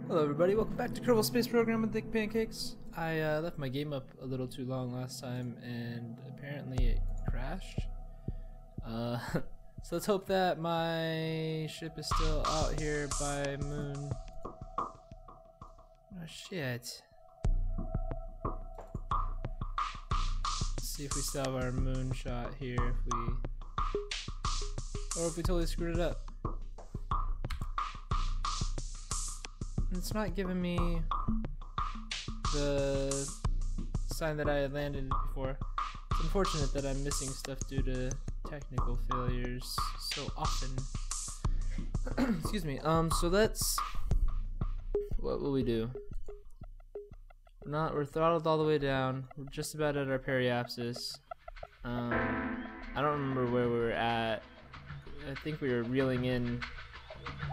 Hello everybody, welcome back to Kerbal Space Program with Thick Pancakes. I left my game up a little too long last time and apparently it crashed. So let's hope that my ship is still out here by Moon. Oh shit. Let's see if we still have our moon shot here, or if we totally screwed it up. It's not giving me the sign that I had landed before. It's unfortunate that I'm missing stuff due to technical failures so often. Excuse me. So let's. What will we do? We're throttled all the way down. We're just about at our periapsis. I don't remember where we were at. I think we were reeling in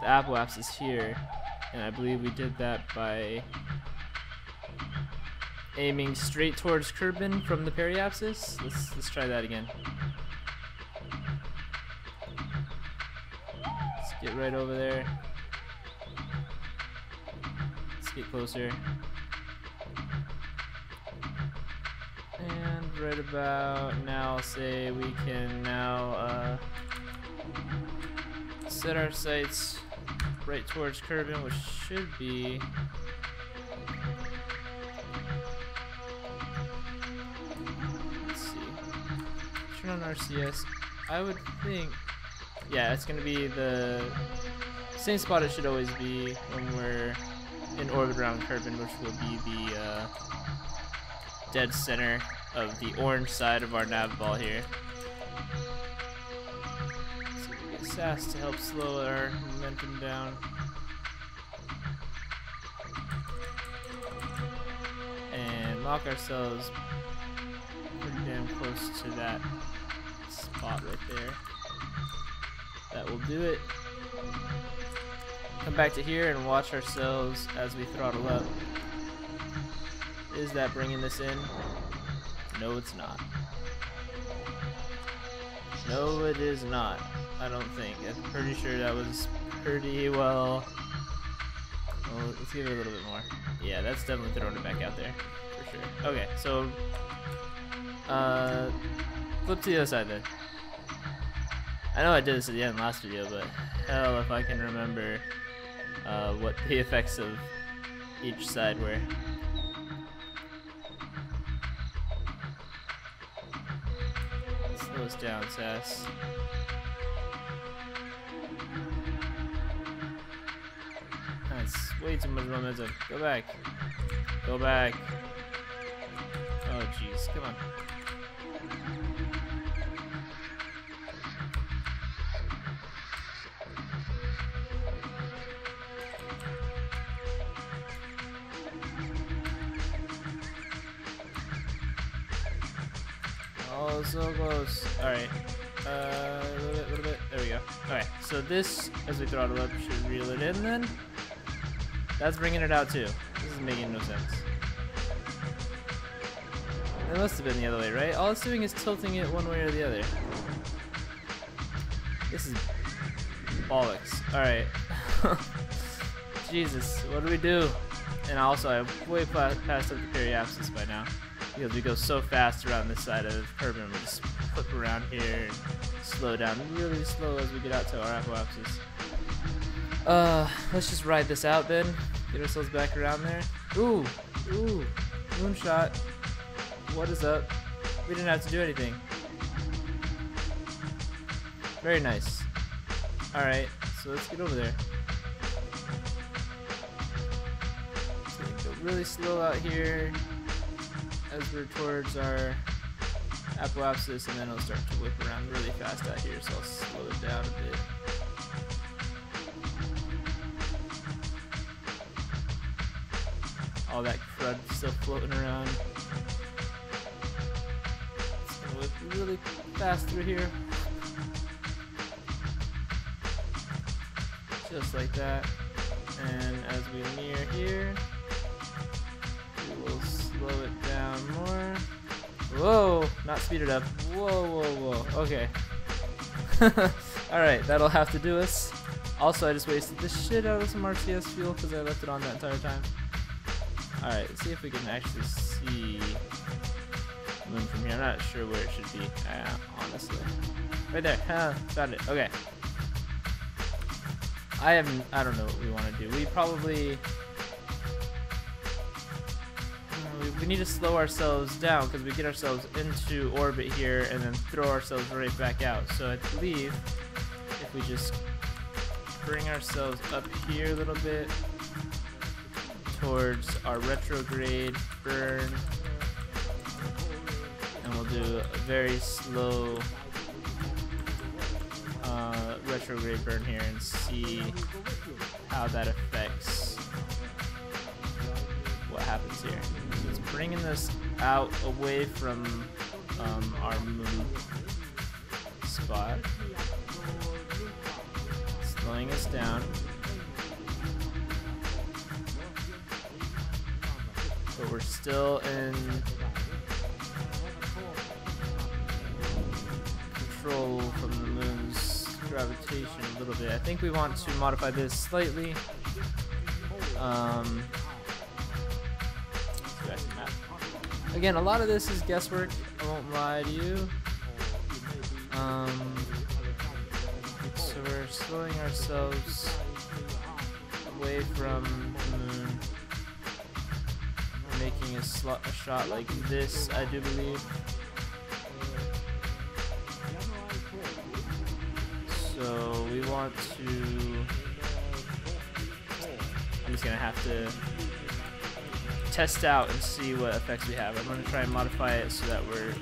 the apoapsis here. And I believe we did that by aiming straight towards Kerbal from the periapsis. Let's try that again. Let's get right over there. Let's get closer. And right about now, I'll say we can now set our sights right towards Kerbal, which should be let's see. Turn on RCS. I would think, yeah, it's gonna be the same spot it should always be when we're in orbit around Kerbal, which will be the dead center of the orange side of our nav ball here. SAS to help slow our momentum down. And lock ourselves pretty damn close to that spot right there. That will do it. Come back to here and watch ourselves as we throttle up. Is that bringing this in? No, it's not. No, it is not. I don't think. I'm pretty sure that was pretty well. Well, let's give it a little bit more. Yeah, that's definitely throwing it back out there for sure. Okay, so flip to the other side then. I know I did this at the end of the last video, but hell if I can remember what the effects of each side were. Slow us down, SAS. That's way too much momentum. Go back. Go back. Oh jeez, come on. Oh, so close. Alright. A little bit. There we go. Alright, so this, as we throttle up, should reel it in then. That's bringing it out too. This is making no sense. It must have been the other way, right? All it's doing is tilting it one way or the other. This is bollocks. Alright. Jesus, what do we do? And also, I've way passed up the periapsis by now. Because we go so fast around this side of Kerbal, we just flip around here and slow down really slow as we get out to our apoapsis. Let's just ride this out then. Get ourselves back around there. Ooh, moonshot. What is up? We didn't have to do anything. Very nice. Alright, so let's get over there. So we go really slow out here as we're towards our apoapsis, and then it'll start to whip around really fast out here, so I'll slow it down a bit. All that crud still floating around. It's gonna whip really fast through here. Just like that. And as we near here, we will slow it down more. Whoa! Not speed it up. Whoa, whoa, whoa. Okay. Alright, that'll have to do us. Also, I just wasted the shit out of some RCS fuel because I left it on that entire time. Alright, let's see if we can actually see the moon from here. I'm not sure where it should be, honestly. Right there. Found it. Okay. I don't know what we want to do. We probably... we need to slow ourselves down because we get ourselves into orbit here and then throw ourselves right back out. So I believe if we just bring ourselves up here a little bit towards our retrograde burn, and we'll do a very slow retrograde burn here and see how that affects what happens here. So it's bringing this out away from our moon spot, slowing us down. But we're still in control from the moon's gravitation a little bit. I think we want to modify this slightly. Again, a lot of this is guesswork, I won't lie to you. So we're slowing ourselves away from the moon, making a shot like this, I do believe. So we want to... I'm just gonna have to test out and see what effects we have. I'm going to try and modify it so that we're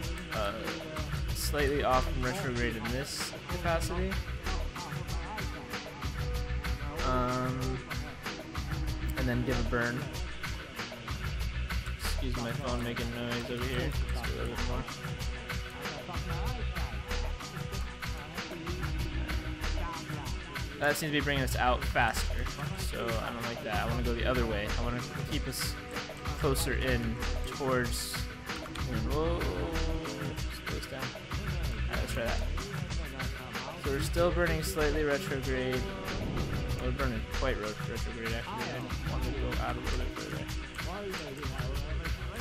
slightly off from retrograde in this capacity. And then give a burn. Excuse my phone making noise over here. Let's do a little bit more. That seems to be bringing us out faster, so I don't like that. I want to go the other way. I want to keep us closer in towards... Whoa, slow us down. Alright, let's try that. So we're still burning slightly retrograde. We're burning quite retrograde actually. I want to go out a little bit further.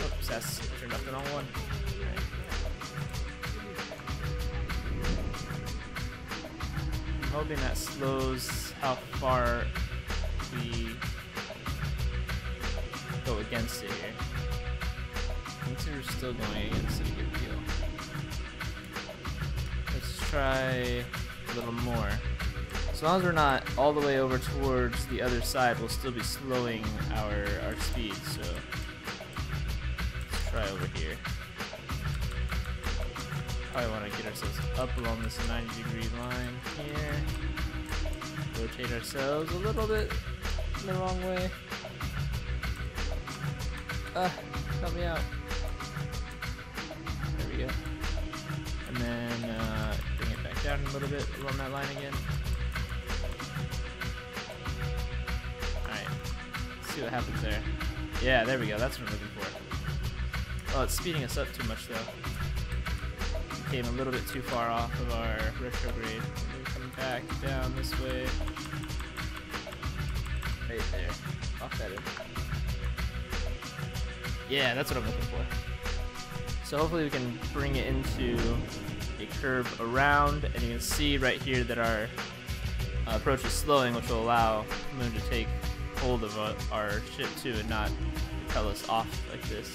Oops, that's turned off the wrong one. Alright. I'm hoping that slows how far we go against it here. I think we're still going against it a good deal. Let's try a little more. As long as we're not all the way over towards the other side, we'll still be slowing our speed, so let's try over here. Probably want to get ourselves up along this 90-degree line here. Rotate ourselves a little bit in the wrong way. Help me out. There we go. And then bring it back down a little bit along that line again. Alright. Let's see what happens there. Yeah, there we go. That's what I'm looking for. Oh, it's speeding us up too much though. We came a little bit too far off of our retrograde. We're coming back down this way. Right there. Lock that in. Yeah, that's what I'm looking for. So hopefully we can bring it into a curve around, and you can see right here that our approach is slowing, which will allow the moon to take hold of our ship too and not propel us off like this.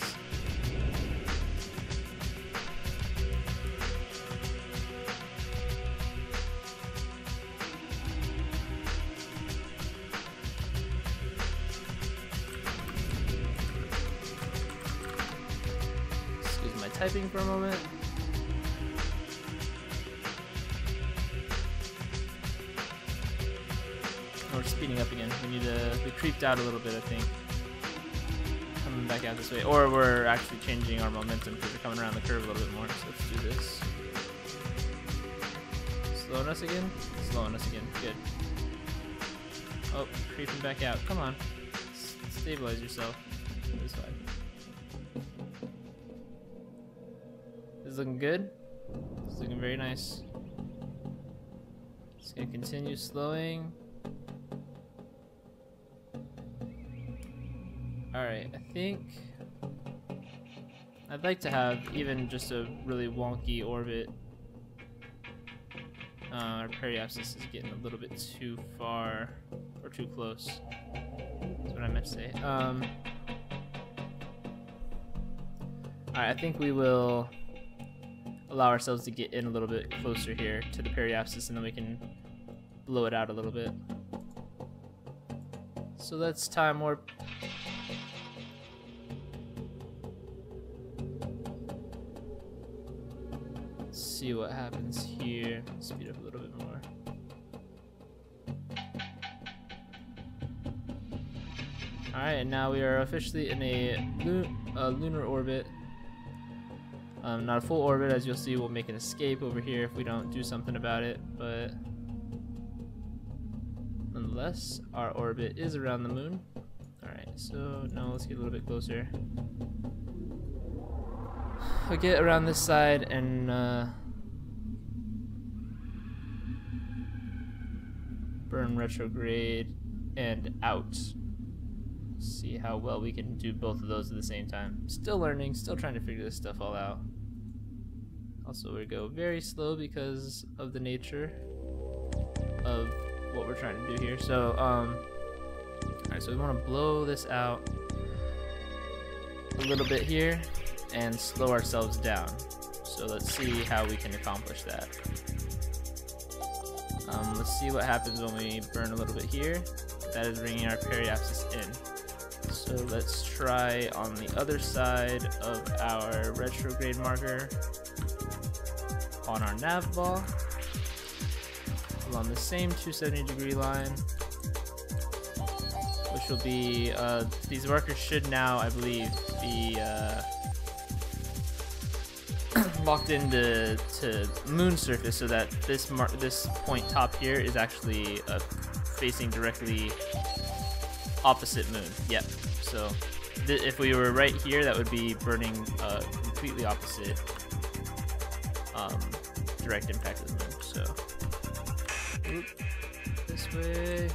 Typing for a moment. We're speeding up again. We creeped out a little bit, I think. Coming back out this way. Or we're actually changing our momentum because we're coming around the curve a little bit more. So let's do this. Slowing us again? Slowing us again. Good. Oh, creeping back out. Come on. Stabilize yourself. This way. This is looking good. This is looking very nice. Just gonna continue slowing. Alright, I think I'd like to have even just a really wonky orbit. Our periapsis is getting a little bit too far, or too close. That's what I meant to say. Alright, I think we will allow ourselves to get in a little bit closer here to the periapsis, and then we can blow it out a little bit. So let's time warp. Let's see what happens here. Speed up a little bit more. Alright, and now we are officially in a lunar orbit. Not a full orbit, as you'll see. We'll make an escape over here if we don't do something about it, but nonetheless, our orbit is around the moon. Alright, so now let's get a little bit closer. We'll get around this side and burn retrograde and out. See how well we can do both of those at the same time. Still learning, still trying to figure this stuff all out. Also, we go very slow because of the nature of what we're trying to do here. So, alright, so we want to blow this out a little bit here and slow ourselves down. So let's see how we can accomplish that. Let's see what happens when we burn a little bit here. That is bringing our periapsis in. So let's try on the other side of our retrograde marker on our nav ball along the same 270-degree line, which will be these markers should now, I believe, be locked into moon surface, so that this point top here is actually facing directly opposite moon. Yep. So if we were right here, that would be burning completely opposite direct impact of the moon. So this way.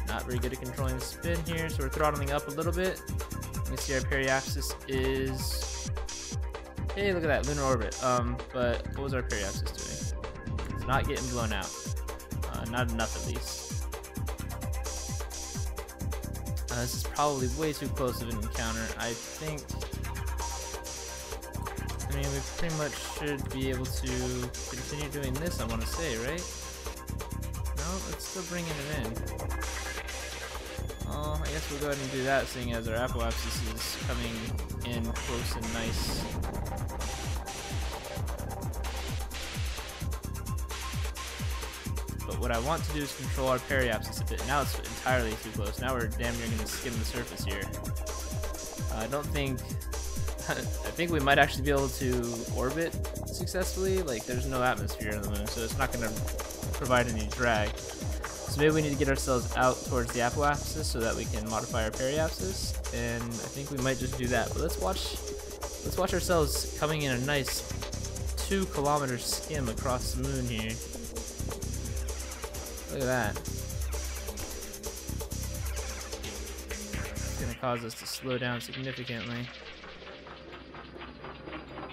Not very good at controlling the spin here, so we're throttling up a little bit. You can see our periapsis is, hey, look at that, lunar orbit. But what was our periapsis doing? It's not getting blown out. Not enough, at least. This is probably way too close of an encounter. I mean, we pretty much should be able to continue doing this, I want to say, right? No, it's still bringing it in. Oh, I guess we'll go ahead and do that, seeing as our apoapsis is coming in close and nice. But what I want to do is control our periapsis a bit. Now it's entirely too close. Now we're damn near going to skim the surface here. I don't think... I think we might actually be able to orbit successfully. Like, there's no atmosphere on the moon, so it's not going to provide any drag. So maybe we need to get ourselves out towards the apoapsis so that we can modify our periapsis, and I think we might just do that. But let's watch ourselves coming in a nice 2-kilometer skim across the moon here. Look at that. It's going to cause us to slow down significantly.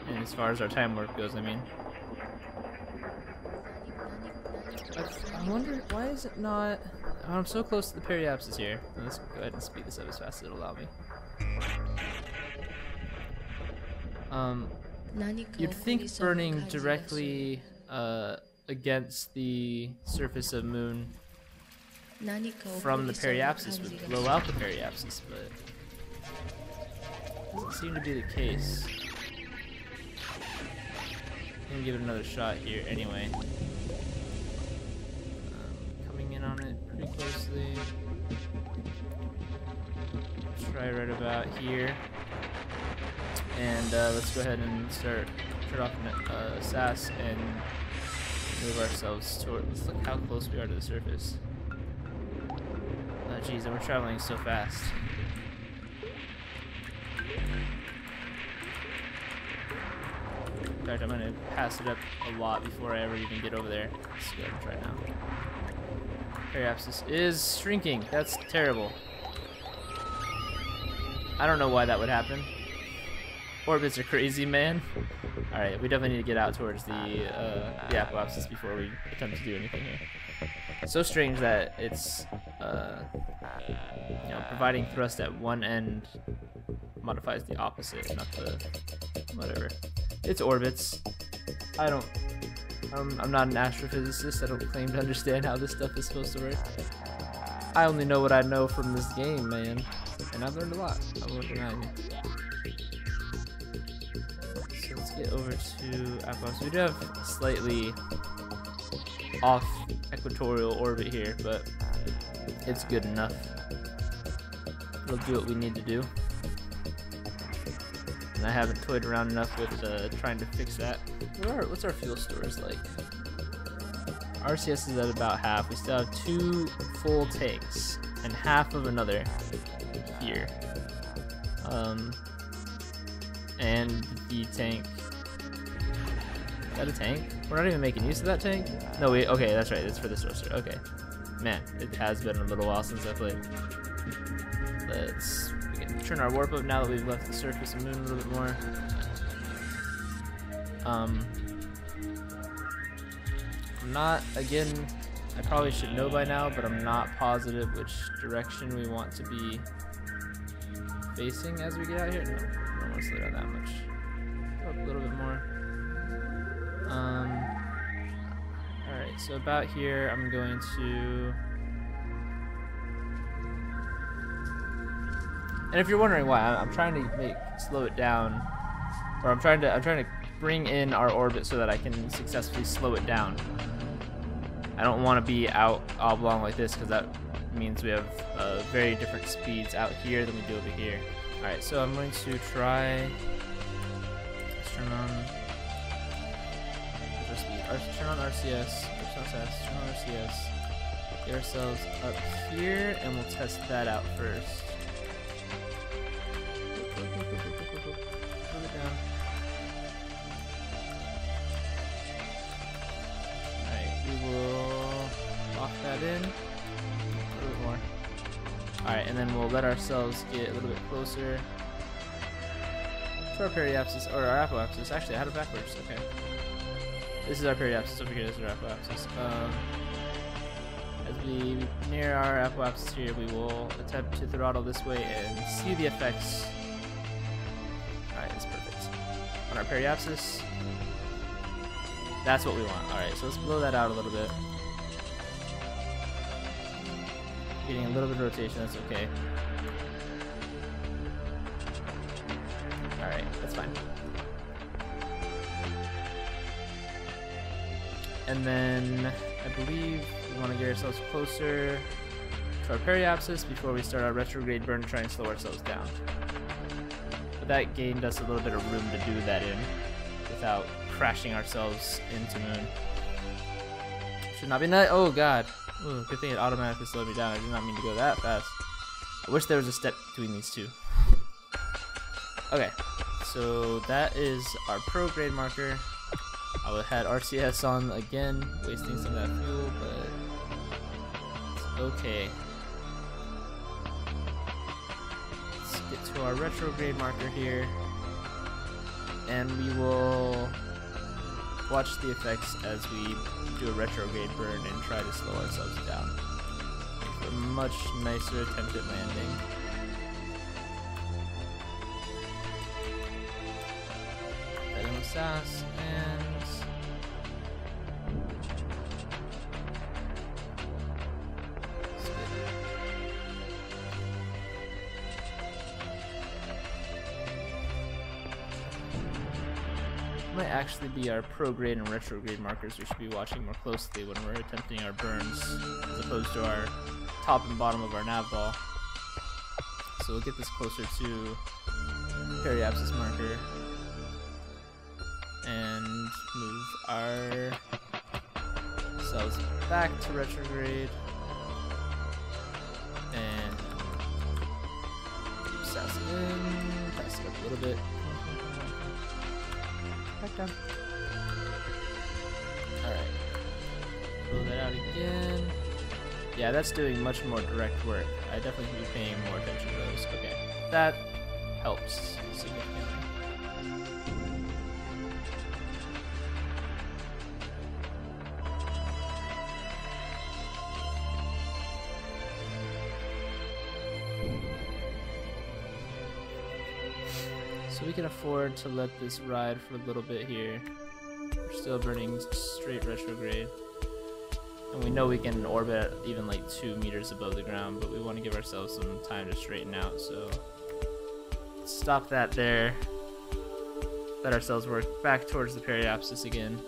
And as far as our time warp goes, I mean. I wonder, why is it not... Oh, I'm so close to the periapsis here. Let's go ahead and speed this up as fast as it'll allow me. You'd think burning directly against the surface of moon from the periapsis would blow out the periapsis, but doesn't seem to be the case. I'm gonna give it another shot here anyway. Coming in on it pretty closely. Try right about here. And let's go ahead and turn off SAS and move ourselves toward. Let's look how close we are to the surface. Oh geez, and we're traveling so fast. In fact, I'm going to pass it up a lot before I ever even get over there. Let's go ahead and try now. Periapsis is shrinking. That's terrible. I don't know why that would happen. Orbits are crazy, man. Alright, we definitely need to get out towards the apoapsis before we attempt to do anything here. So strange that it's, you know, providing thrust at one end modifies the opposite, not the whatever. It's orbits. I'm not an astrophysicist. I don't claim to understand how this stuff is supposed to work. I only know what I know from this game, man. And I've learned a lot. I won't deny you. So let's get over to Apoapsis. We do have slightly off equatorial orbit here, but it's good enough. It'll do what we need to do. And I haven't toyed around enough with trying to fix that. What's our fuel stores like? RCS is at about half. We still have 2 full tanks and half of another here. And the tank. Is that a tank? We're not even making use of that tank? No, okay, that's right. It's for the sorcerer. Okay. Man, it has been a little while since I played. We can turn our warp up now that we've left the surface and moon a little bit more. I'm not, again, I probably should know by now, but I'm not positive which direction we want to be facing as we get out here. No, I don't want to slow down that much. Go up a little bit more. Alright, so about here, I'm going to... And if you're wondering why, I'm trying to slow it down, or I'm trying to bring in our orbit so that I can successfully slow it down. I don't want to be out oblong like this because that means we have very different speeds out here than we do over here. All right, so I'm going to try. Let's turn on. Turn on RCS. Turn on RCS. Get ourselves up here, and we'll test that out first. In a little bit more. Alright, and then we'll let ourselves get a little bit closer to our periapsis, or our apoapsis. Actually, I had it backwards. Okay. This is our periapsis over here. This is our apoapsis. As we near our apoapsis here, we will attempt to throttle this way and see the effects. Alright, that's perfect. On our periapsis. That's what we want. Alright, so let's blow that out a little bit. Getting a little bit of rotation, that's okay. Alright, that's fine. And then I believe we want to get ourselves closer to our periapsis before we start our retrograde burn to try and slow ourselves down. But that gained us a little bit of room to do that in without crashing ourselves into moon. Should not be nice. Oh god. Ooh, good thing it automatically slowed me down. I did not mean to go that fast. I wish there was a step between these two. Okay, so that is our pro grade marker. I would have had RCS on again, wasting some of that fuel, but it's okay. Let's get to our retrograde marker here, and we will watch the effects as we do a retrograde burn and try to slow ourselves down for a much nicer attempt at landing. Heading with SAS and might actually be our prograde and retrograde markers we should be watching more closely when we're attempting our burns as opposed to our top and bottom of our nav ball. So we'll get this closer to periapsis marker and move ourselves back to retrograde and SAS in, press it up a little bit. Back down. Alright. Pull that out again. Yeah, that's doing much more direct work. I definitely should be paying more attention to those. Okay. That helps significantly. So we can afford to let this ride for a little bit here. We're still burning straight retrograde. And we know we can orbit at even like 2 meters above the ground, but we want to give ourselves some time to straighten out, so stop that there. Let ourselves work back towards the periapsis again.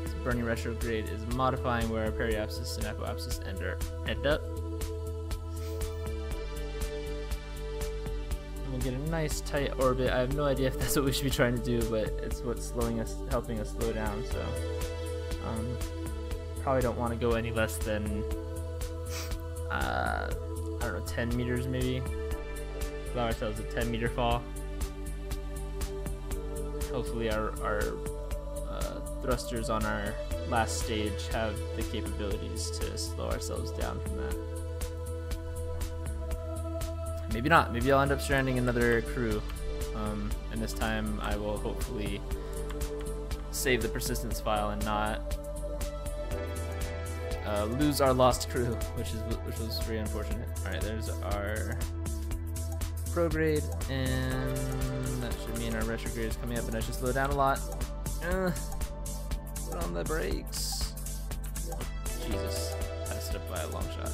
So burning retrograde is modifying where our periapsis and apoapsis end up. And we'll get a nice tight orbit. I have no idea if that's what we should be trying to do, but it's what's helping us slow down, so probably don't want to go any less than I don't know, 10 meters maybe. Allow ourselves a 10-meter fall. Hopefully our thrusters on our last stage have the capabilities to slow ourselves down from that. Maybe not. Maybe I'll end up stranding another crew, and this time I will hopefully save the persistence file and not lose our lost crew, which was very unfortunate. All right, there's our prograde, and that should mean our retrograde is coming up, and I should slow down a lot. Put on the brakes. Jesus, passed it up by a long shot.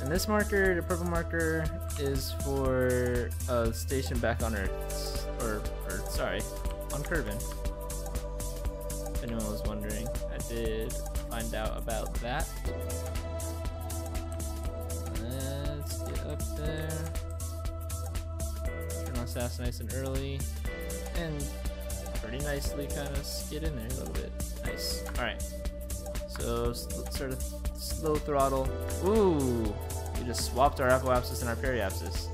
And this marker, the purple marker, is for station back on Earth, or sorry, on Kerbal. If anyone was wondering, I did find out about that. Let's get up there. Turn on SAS nice and early, and pretty nicely kind of skid in there a little bit. Nice. Alright. So, sort of slow throttle. Ooh! We just swapped our apoapsis and our periapsis.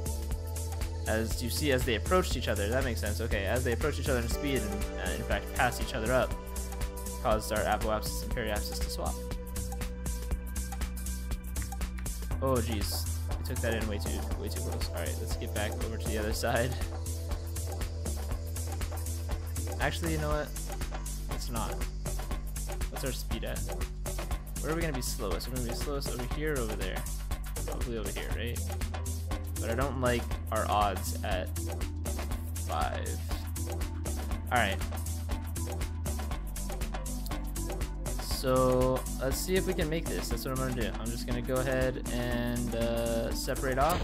As you see, as they approached each other, that makes sense. Okay, as they approached each other in speed and in fact passed each other up, caused our apoapsis and periapsis to swap. Oh jeez, we took that in way too close. All right, let's get back over to the other side. Actually, you know what? It's not. What's our speed at? Where are we gonna be slowest? We're gonna be slowest over here or over there? Probably over here, right? But I don't like our odds at 5. All right. So let's see if we can make this. That's what I'm gonna do. I'm just gonna go ahead and separate off,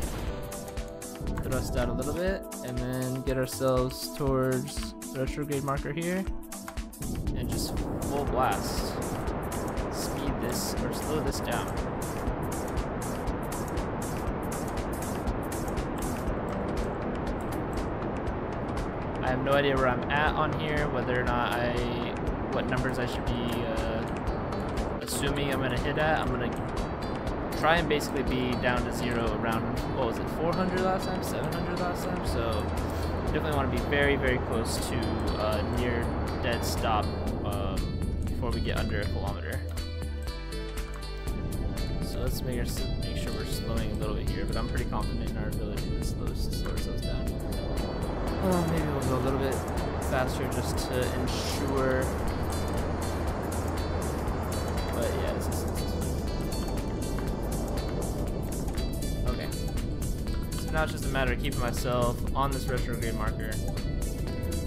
thrust out a little bit, and then get ourselves towards the retrograde marker here, and just full blast. Speed this or slow this down. I have no idea where I'm at on here, whether or not what numbers I should be assuming I'm gonna hit at. I'm gonna try and basically be down to 0 around, what was it, 400 last time, 700 last time, so definitely want to be very, very close to near dead stop before we get under 1 kilometer. So let's make sure we're slowing a little bit here, but I'm pretty confident in our ability to slow ourselves down. Maybe we'll go a little bit faster just to ensure. But yeah, this is okay. So now it's just a matter of keeping myself on this retrograde marker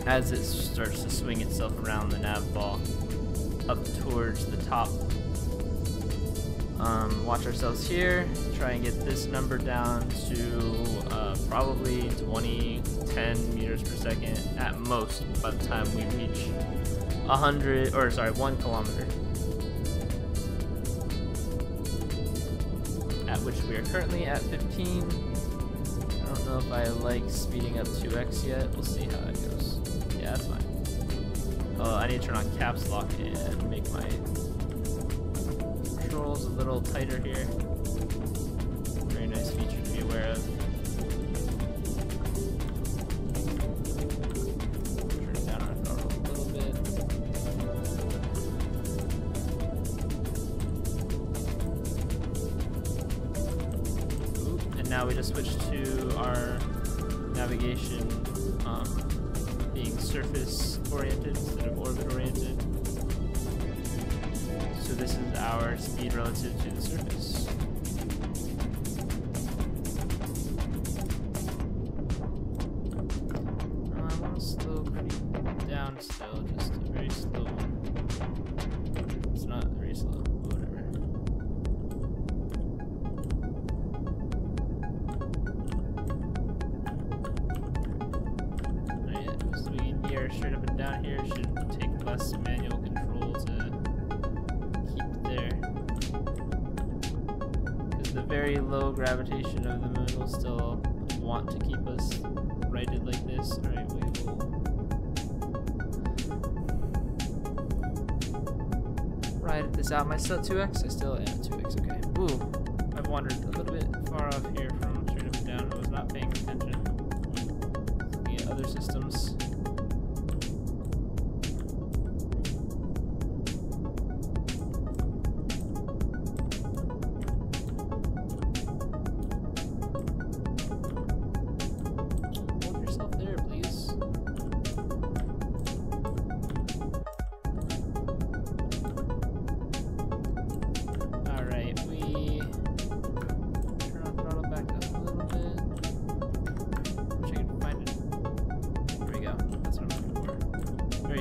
as it starts to swing itself around the nav ball up towards the top. Watch ourselves here. Try and get this number down to probably 10 meters per second at most by the time we reach 1 kilometer. At which we are currently at 15. I don't know if I like speeding up 2x yet. We'll see how that goes. Yeah, that's fine. Oh, I need to turn on caps lock and make my controls a little tighter here. Very nice feature to be aware of. Turn down our throttle a little bit. Ooh, and now we just switch to our navigation being surface oriented instead of orbit oriented. So this is our speed relative to the surface. I want to slow creep down still, just a very slow one. It's not very slow, but whatever. Alright, so we gear straight up and down here. Should take less manual control to keep there. Because the very low gravitation of the moon will still want to keep us righted like this. Alright, we will ride this out. Am I still at 2x? I still am at 2x, okay. Ooh, I've wandered a little bit far off here from straight up and down. I was not paying attention. Looking at other systems.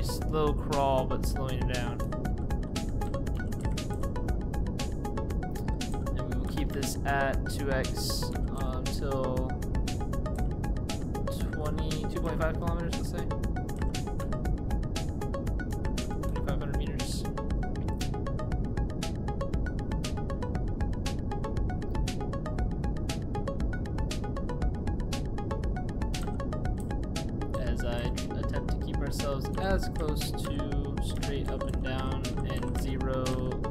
Slow crawl, but slowing it down. And we will keep this at 2x until 2.5 kilometers, let's say. 2,500 meters. As I attempt to keep ourselves as close to straight up and down and zero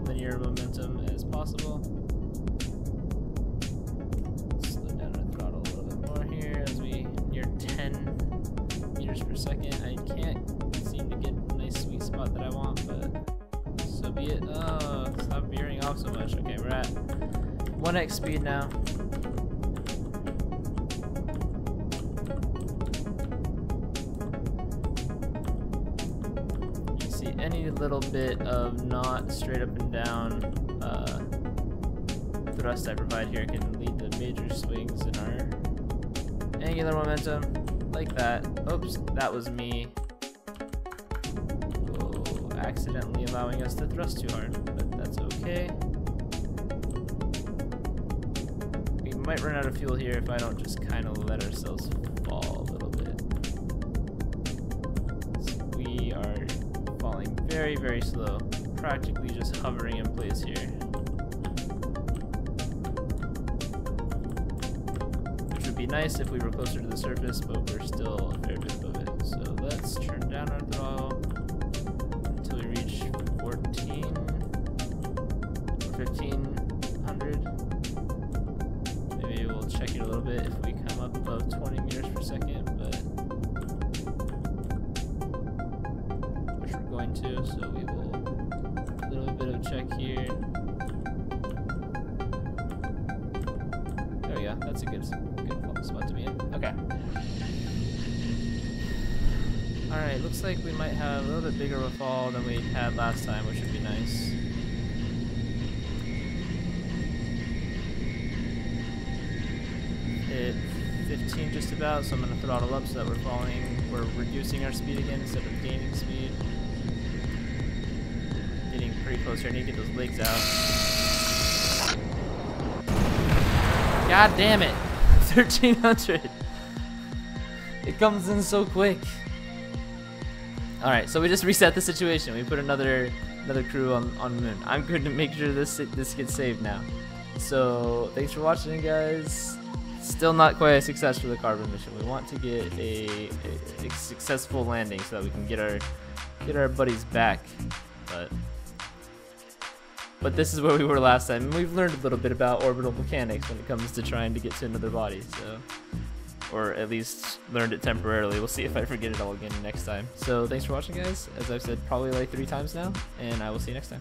linear momentum as possible. Slow down our throttle a little bit more here as we near 10 meters per second. I can't seem to get a nice sweet spot that I want, but so be it. Oh, stop veering off so much. Okay, we're at 1x speed now. Any little bit of not straight up and down thrust I provide here can lead to major swings in our angular momentum, like that. Oops, that was me accidentally allowing us to thrust too hard, but that's okay. We might run out of fuel here if I don't just kind of let ourselves fall a little bit. So we are falling very, very slow, practically just hovering in place here. Which would be nice if we were closer to the surface, but we're still a fair bit above it. So let's turn down our throttle until we reach 14 or 1500. Maybe we'll check it a little bit if we come up above 20 meters per second, but to, so we will a little bit of check here. There we go. That's a good spot to be in. Okay. All right. Looks like we might have a little bit bigger of a fall than we had last time, which would be nice. Hit 15 just about, so I'm gonna throttle up so that we're reducing our speed again instead of gaining speed. Getting pretty close here. I need to get those legs out. God damn it! 1300. It comes in so quick. All right, so we just reset the situation. We put another crew on the moon. I'm going to make sure this gets saved now. So thanks for watching, guys. Still not quite a success for the carbon mission. We want to get a successful landing so that we can get our buddies back. But this is where we were last time, and we've learned a little bit about orbital mechanics when it comes to trying to get to another body, so, or at least learned it temporarily. We'll see if I forget it all again next time. So thanks for watching, guys. As I've said probably like 3 times now, and I will see you next time.